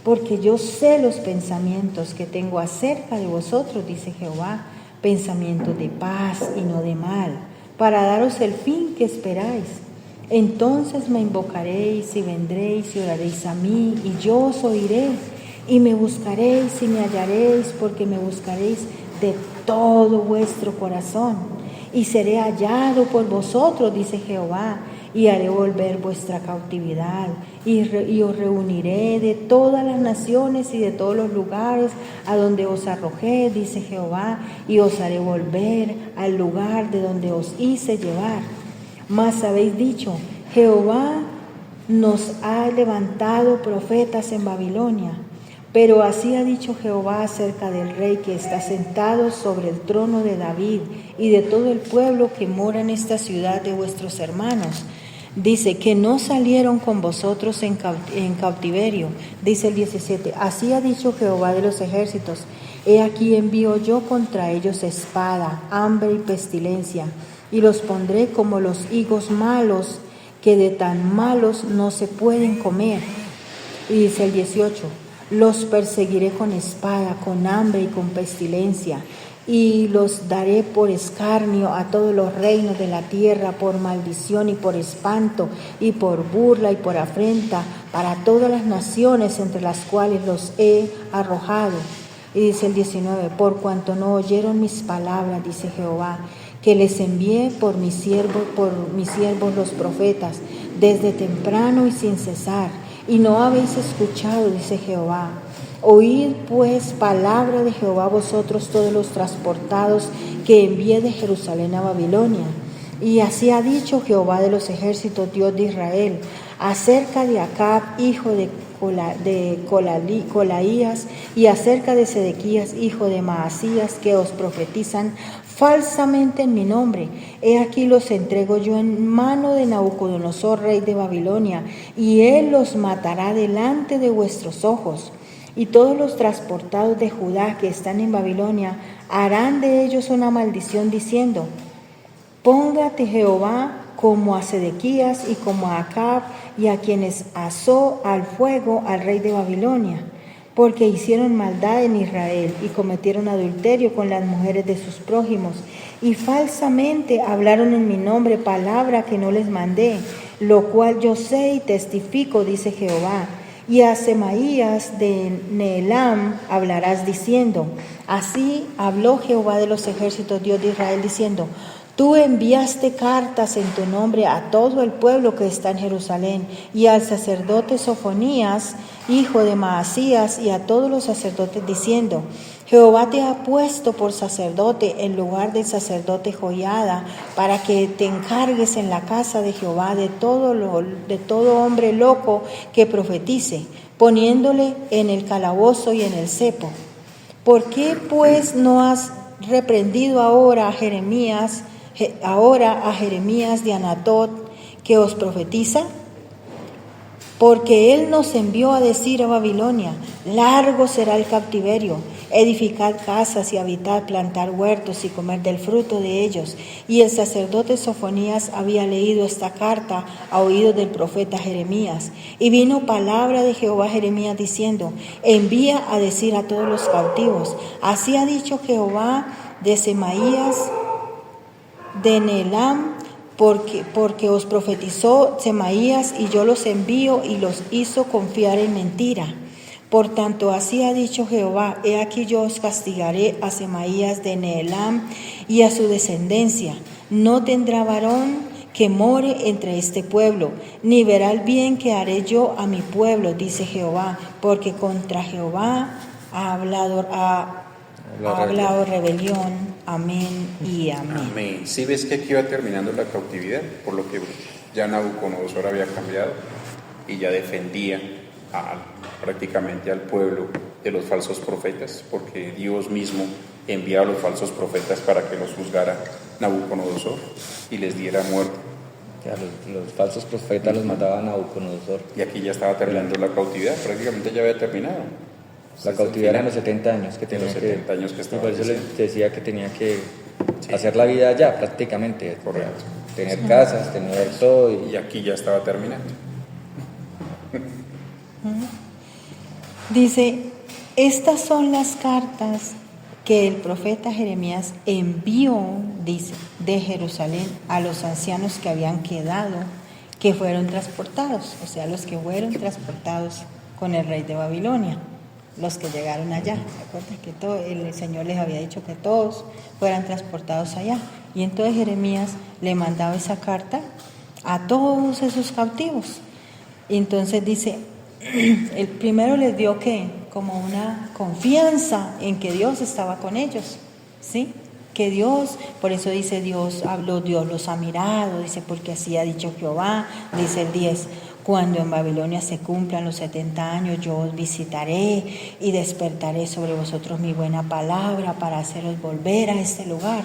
Porque yo sé los pensamientos que tengo acerca de vosotros, dice Jehová, pensamientos de paz y no de mal, para daros el fin que esperáis. Entonces me invocaréis y vendréis y oraréis a mí, y yo os oiré, y me buscaréis y me hallaréis, porque me buscaréis de todo vuestro corazón, y seré hallado por vosotros, dice Jehová, y haré volver vuestra cautividad, y os reuniré de todas las naciones y de todos los lugares a donde os arrojé, dice Jehová, y os haré volver al lugar de donde os hice llevar. Mas habéis dicho, Jehová nos ha levantado profetas en Babilonia. Pero así ha dicho Jehová acerca del rey que está sentado sobre el trono de David y de todo el pueblo que mora en esta ciudad de vuestros hermanos. Dice que no salieron con vosotros en cautiverio. Dice el 17, así ha dicho Jehová de los ejércitos, he aquí envío yo contra ellos espada, hambre y pestilencia, y los pondré como los higos malos, que de tan malos no se pueden comer. Y dice el 18, los perseguiré con espada, con hambre y con pestilencia, y los daré por escarnio a todos los reinos de la tierra, por maldición y por espanto, y por burla y por afrenta, para todas las naciones entre las cuales los he arrojado. Y dice el 19, por cuanto no oyeron mis palabras, dice Jehová, que les envié por mis siervos los profetas, desde temprano y sin cesar, y no habéis escuchado, dice Jehová. Oíd pues palabra de Jehová vosotros todos los transportados que envié de Jerusalén a Babilonia. Y así ha dicho Jehová de los ejércitos, Dios de Israel, acerca de Acab, hijo de Colaías, y acerca de Sedequías, hijo de Maasías, que os profetizan falsamente en mi nombre. He aquí los entrego yo en mano de Nabucodonosor, rey de Babilonia, y él los matará delante de vuestros ojos. Y todos los transportados de Judá que están en Babilonia harán de ellos una maldición diciendo: póngate Jehová como a Sedequías y como a Acab y a quienes asó al fuego al rey de Babilonia, porque hicieron maldad en Israel y cometieron adulterio con las mujeres de sus prójimos y falsamente hablaron en mi nombre palabra que no les mandé, lo cual yo sé y testifico, dice Jehová. Y a Semaías de Nehelam hablarás diciendo: así habló Jehová de los ejércitos, Dios de Israel, diciendo: tú enviaste cartas en tu nombre a todo el pueblo que está en Jerusalén, y al sacerdote Sofonías, hijo de Maasías, y a todos los sacerdotes, diciendo: Jehová te ha puesto por sacerdote en lugar del sacerdote Joiada, para que te encargues en la casa de Jehová de todo hombre loco que profetice, poniéndole en el calabozo y en el cepo. ¿Por qué pues no has reprendido ahora a Jeremías de Anatot, que os profetiza? Porque él nos envió a decir a Babilonia: largo será el cautiverio, edificad casas y habitad, plantar huertos y comer del fruto de ellos. Y el sacerdote Sofonías había leído esta carta a oídos del profeta Jeremías. Y vino palabra de Jehová a Jeremías diciendo: envía a decir a todos los cautivos: así ha dicho Jehová de Semaías de Nehelam, porque os profetizó Semaías, y yo los envío y los hizo confiar en mentira. Por tanto, así ha dicho Jehová: he aquí yo os castigaré a Semaías de Nehelam y a su descendencia. No tendrá varón que more entre este pueblo, ni verá el bien que haré yo a mi pueblo, dice Jehová, porque contra Jehová ha hablado rebelión. Amén y amén. Amén. ¿Sí ves que aquí va terminando la cautividad? Por lo que ya Nabucodonosor había cambiado y ya defendía prácticamente al pueblo de los falsos profetas, porque Dios mismo enviaba a los falsos profetas para que los juzgara Nabucodonosor y les diera muerte. Ya, los falsos profetas los mataba Nabucodonosor. Y aquí ya estaba terminando la cautividad, prácticamente ya había terminado. La cautividad eran los 70 años que tenía los 70 años que estaba. Por eso les decía que tenía que hacer la vida allá prácticamente. Correcto. Tener casas, tener todo. Y aquí ya estaba terminando. Dice: estas son las cartas que el profeta Jeremías envió, dice, de Jerusalén a los ancianos que habían quedado, que fueron transportados, o sea, los que fueron transportados con el rey de Babilonia, los que llegaron allá. ¿Recuerdas que el Señor les había dicho que todos fueran transportados allá? Y entonces Jeremías le mandaba esa carta a todos esos cautivos. Y entonces dice, el primero les dio como una confianza en que Dios estaba con ellos, ¿sí? Que Dios, por eso dice Dios habló, Dios los ha mirado, dice, porque así ha dicho Jehová, dice el 10, cuando en Babilonia se cumplan los 70 años, yo os visitaré y despertaré sobre vosotros mi buena palabra para haceros volver a este lugar,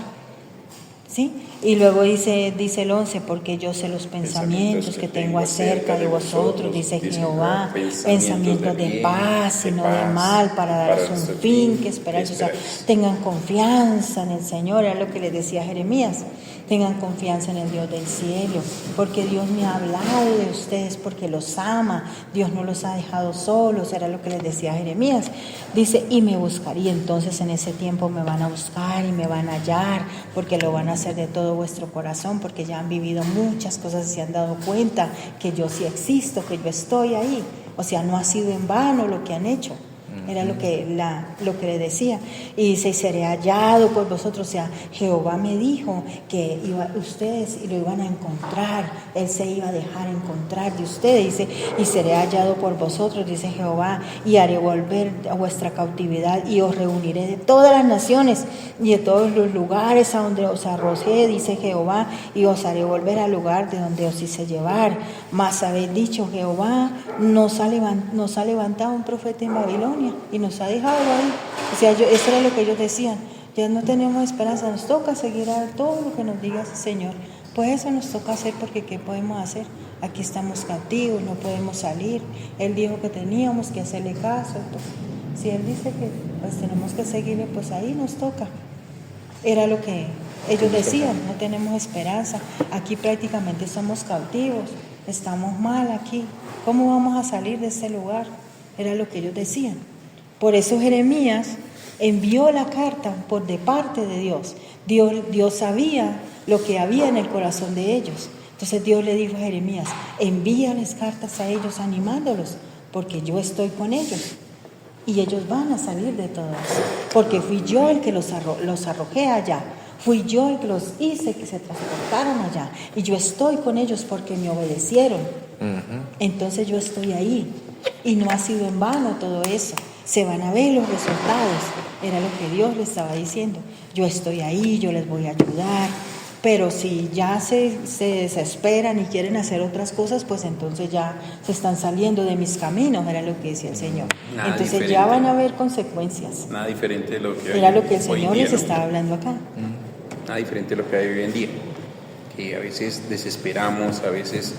¿sí? Y luego dice el 11, porque yo sé los pensamientos que tengo acerca de vosotros, dice Jehová, pensamientos de paz y no de mal, para daros un fin que esperáis. O sea, tengan confianza en el Señor, era lo que les decía Jeremías. Tengan confianza en el Dios del cielo, porque Dios me ha hablado de ustedes, porque los ama, Dios no los ha dejado solos, era lo que les decía Jeremías. Dice, y me buscaría, entonces en ese tiempo me van a buscar y me van a hallar, porque lo van a hacer de todo vuestro corazón, porque ya han vivido muchas cosas y se han dado cuenta que yo sí existo, que yo estoy ahí. O sea, no ha sido en vano lo que han hecho. Era lo que le decía. Y dice, y seré hallado por vosotros. O sea, Jehová me dijo que ustedes lo iban a encontrar. Él se iba a dejar encontrar de ustedes. Dice, y seré hallado por vosotros, dice Jehová, y haré volver a vuestra cautividad y os reuniré de todas las naciones y de todos los lugares a donde os arrojé, dice Jehová, y os haré volver al lugar de donde os hice llevar. Mas habéis dicho, Jehová nos ha levantado un profeta en Babilonia y nos ha dejado ahí. O sea, eso era lo que ellos decían. Ya no tenemos esperanza, nos toca seguir a todo lo que nos diga ese Señor. Pues eso nos toca hacer, porque ¿qué podemos hacer? Aquí estamos cautivos, no podemos salir. Él dijo que teníamos que hacerle caso. Pues, si Él dice que pues tenemos que seguirle, pues ahí nos toca. Era lo que ellos decían, no tenemos esperanza. Aquí prácticamente somos cautivos, estamos mal aquí. ¿Cómo vamos a salir de ese lugar? Era lo que ellos decían. Por eso Jeremías envió la carta de parte de Dios. Dios sabía lo que había en el corazón de ellos. Entonces Dios le dijo a Jeremías, envíales cartas a ellos animándolos, porque yo estoy con ellos y ellos van a salir de todo eso, porque fui yo el que los arrojé allá, fui yo el que los hice que se transportaran allá, y yo estoy con ellos porque me obedecieron. Entonces yo estoy ahí, y no ha sido en vano todo eso. Se van a ver los resultados. Era lo que Dios le estaba diciendo. Yo estoy ahí, yo les voy a ayudar. Pero si ya se desesperan y quieren hacer otras cosas, pues entonces ya se están saliendo de mis caminos, era lo que decía el Señor. Nada entonces diferente. Ya van a haber consecuencias. Nada diferente de lo que hay Era lo que el hoy Señor día, les ¿no? estaba hablando acá. Nada diferente de lo que hay hoy en día. Que a veces desesperamos, a veces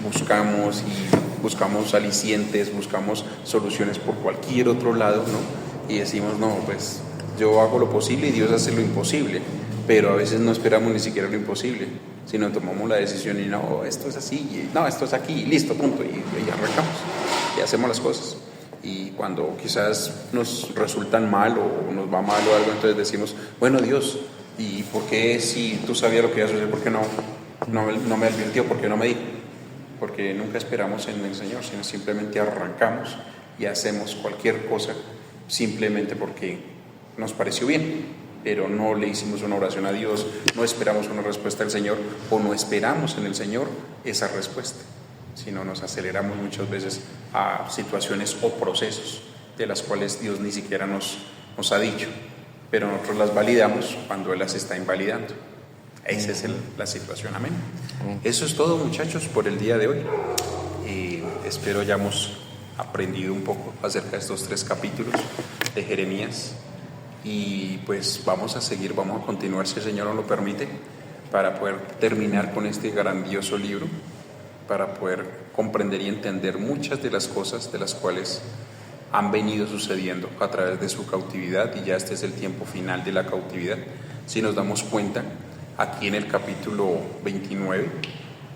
buscamos alicientes, buscamos soluciones por cualquier otro lado, ¿no? Y decimos, no, pues yo hago lo posible y Dios hace lo imposible. Pero a veces no esperamos ni siquiera lo imposible, sino tomamos la decisión y no, esto es así, y no, esto es aquí, listo, punto, y arrancamos, y hacemos las cosas. Y cuando quizás nos resultan mal o nos va mal o algo, entonces decimos, bueno, Dios, ¿y por qué si tú sabías lo que iba a suceder, por qué no me advirtió, por qué no me dijo? Porque nunca esperamos en el Señor, sino simplemente arrancamos y hacemos cualquier cosa simplemente porque nos pareció bien. Pero no le hicimos una oración a Dios, no esperamos una respuesta del Señor o no esperamos en el Señor esa respuesta, sino nos aceleramos muchas veces a situaciones o procesos de las cuales Dios ni siquiera nos ha dicho, pero nosotros las validamos cuando Él las está invalidando. Esa es la situación, amén. Eso es todo, muchachos, por el día de hoy. Espero hayamos aprendido un poco acerca de estos 3 capítulos de Jeremías. Y pues vamos a continuar, si el Señor nos lo permite, para poder terminar con este grandioso libro, para poder comprender y entender muchas de las cosas de las cuales han venido sucediendo a través de su cautividad, y ya este es el tiempo final de la cautividad. Si nos damos cuenta, aquí en el capítulo 29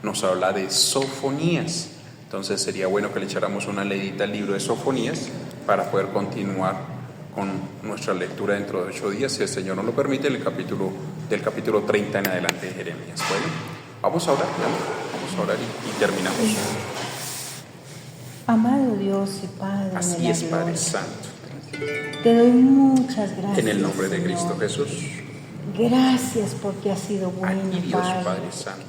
nos habla de Sofonías, entonces sería bueno que le echáramos una leidita al libro de Sofonías para poder continuar con nuestra lectura dentro de 8 días, si el Señor nos lo permite, del capítulo 30 en adelante de Jeremías. Bueno, vamos a orar y terminamos. Amado Dios y Padre Así de la es, Padre gloria, Santo. te doy muchas gracias, En el nombre de Señor. Cristo Jesús. Gracias porque has sido bueno, Aquí Dios, Padre. Padre Santo.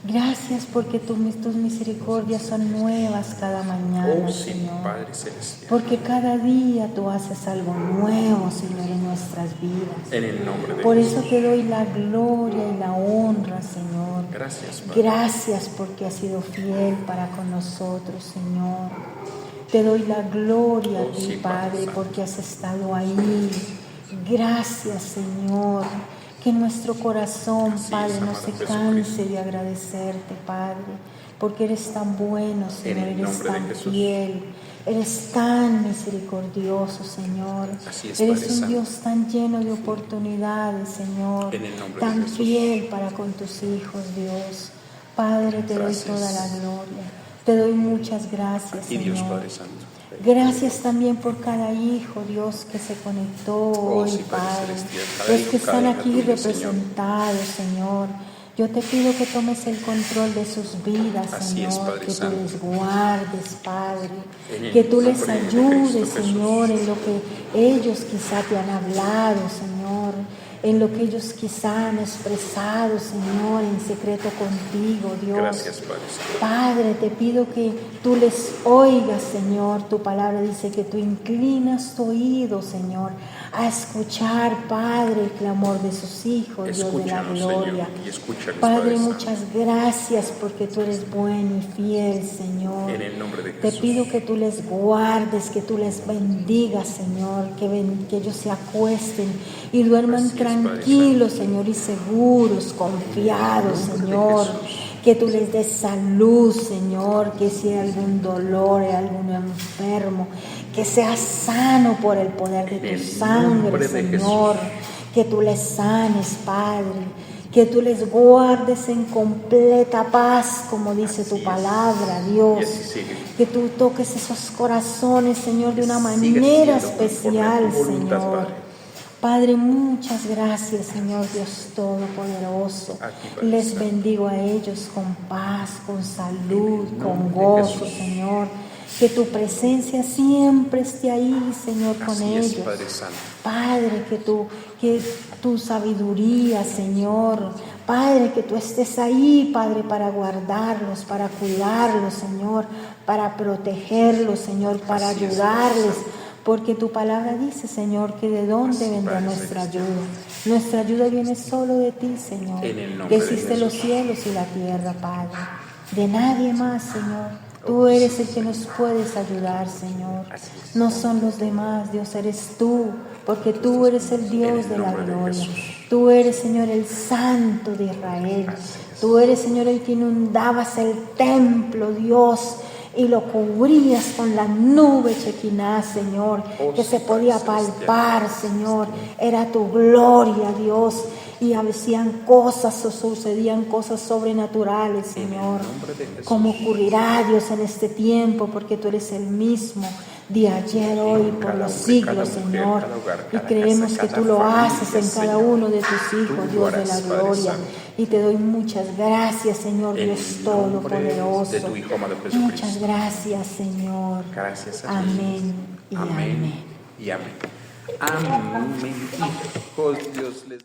Gracias porque tus misericordias son nuevas cada mañana, Oh, sí, Señor. Padre Celestial. Porque cada día tú haces algo nuevo, Señor, en nuestras vidas. En el nombre de Por Jesús. eso te doy la gloria y la honra, Señor. Gracias, Padre. Gracias porque has sido fiel para con nosotros, Señor. Te doy la gloria a ti, Sí, Padre Padre, Santo. porque has estado ahí. Gracias, Señor. Que nuestro corazón, Así es, Padre, no amado se Jesucristo. canse de agradecerte, Padre, porque eres tan bueno, Señor, el eres nombre de tan Jesús. fiel, eres tan misericordioso, Señor. Así es, Eres Padre un Santo. Dios tan lleno de oportunidades, Señor, En el nombre de tan Jesús. fiel para con tus hijos, Dios. Padre, te Gracias. doy toda la gloria, te doy muchas gracias, Y Dios, Señor. Padre Santo. Gracias también por cada hijo, Dios, que se conectó hoy, sí, Padre Padre. Celestial, cada Los hijo, que cada están hija aquí tuya, representados, Señor. Yo te pido que tomes el control de sus vidas, Así Señor, es, Padre que tú Santo. les guardes, Padre, En el que tú les nombre de ayudes, Cristo Señor, Jesús. en lo que ellos quizá te han hablado, Señor, en lo que ellos quizá han expresado, Señor, en secreto contigo, Dios. Gracias, Padre Santo. Padre, te pido que tú les oigas, Señor. Tu palabra dice que tú inclinas tu oído, Señor, a escuchar, Padre, el clamor de sus hijos, Dios de la Escúchanos, gloria. Señor, y escúchanos, Padre, Santo. muchas gracias porque tú eres bueno y fiel, Señor. En el nombre de Te Jesús. pido que tú les guardes, que tú les bendigas, Señor, que ellos se acuesten y duerman Así es, Padre tranquilos, Señor, y seguros, confiados, En el nombre de Señor. Jesús. Que tú les des salud, Señor, que si hay algún dolor, algún enfermo, que sea sano por el poder de En tu el sangre, nombre de Señor. Jesús. Que tú les sanes, Padre. Que tú les guardes en completa paz, como dice tu Así es. palabra, Dios. Y así sigue. Que tú toques esos corazones, Señor, de una Sigue manera siendo conforme a especial, tu voluntad, Señor. Padre. Padre, muchas gracias, Señor Dios Todopoderoso. Aquí, Padre Les Santo. bendigo a ellos con paz, con salud, En el con nombre de gozo, Jesús. Señor. Que tu presencia siempre esté ahí, Señor, con Así es, ellos. Padre Santo. Padre, que tu sabiduría, Señor. Padre, que tú estés ahí, Padre, para guardarlos, para cuidarlos, Señor, para protegerlos, Señor, para Así es, ayudarles. Padre Porque tu palabra dice, Señor, que de dónde Así, vendrá Padre nuestra Celestial. ayuda. Nuestra ayuda viene solo de ti, Señor. En el nombre Que de hiciste los Jesús. cielos y la tierra, Padre. De nadie más, Señor. Tú eres el que nos puedes ayudar, Señor. Así es. No son los demás, Dios, eres tú. Porque tú eres el Dios En el de la nombre de gloria. Jesús. Tú eres, Señor, el Santo de Israel. Tú eres, Señor, el que inundabas el templo, Dios, y lo cubrías con la nube chequiná, Señor, que se podía palpar, Señor. Era tu gloria, Dios, y hacían cosas o sucedían cosas sobrenaturales, Señor. nombre de Jesús. Como ocurrirá, Dios, en este tiempo, porque tú eres el mismo de ayer, hoy, por Cada los hombre, siglos, cada mujer, Señor. cada hogar, Y cada creemos casa, que cada tú lo familia, haces en cada Señor. uno de tus hijos, Tú lo Dios de harás, la Padre gloria. Santo. Y te doy muchas gracias, Señor, En Dios el nombre Todopoderoso. de tu Hijo amado Jesucristo. Muchas gracias, Señor. Gracias a ti. Amén y Amén amén. y amén. Amén. Hijos, Dios les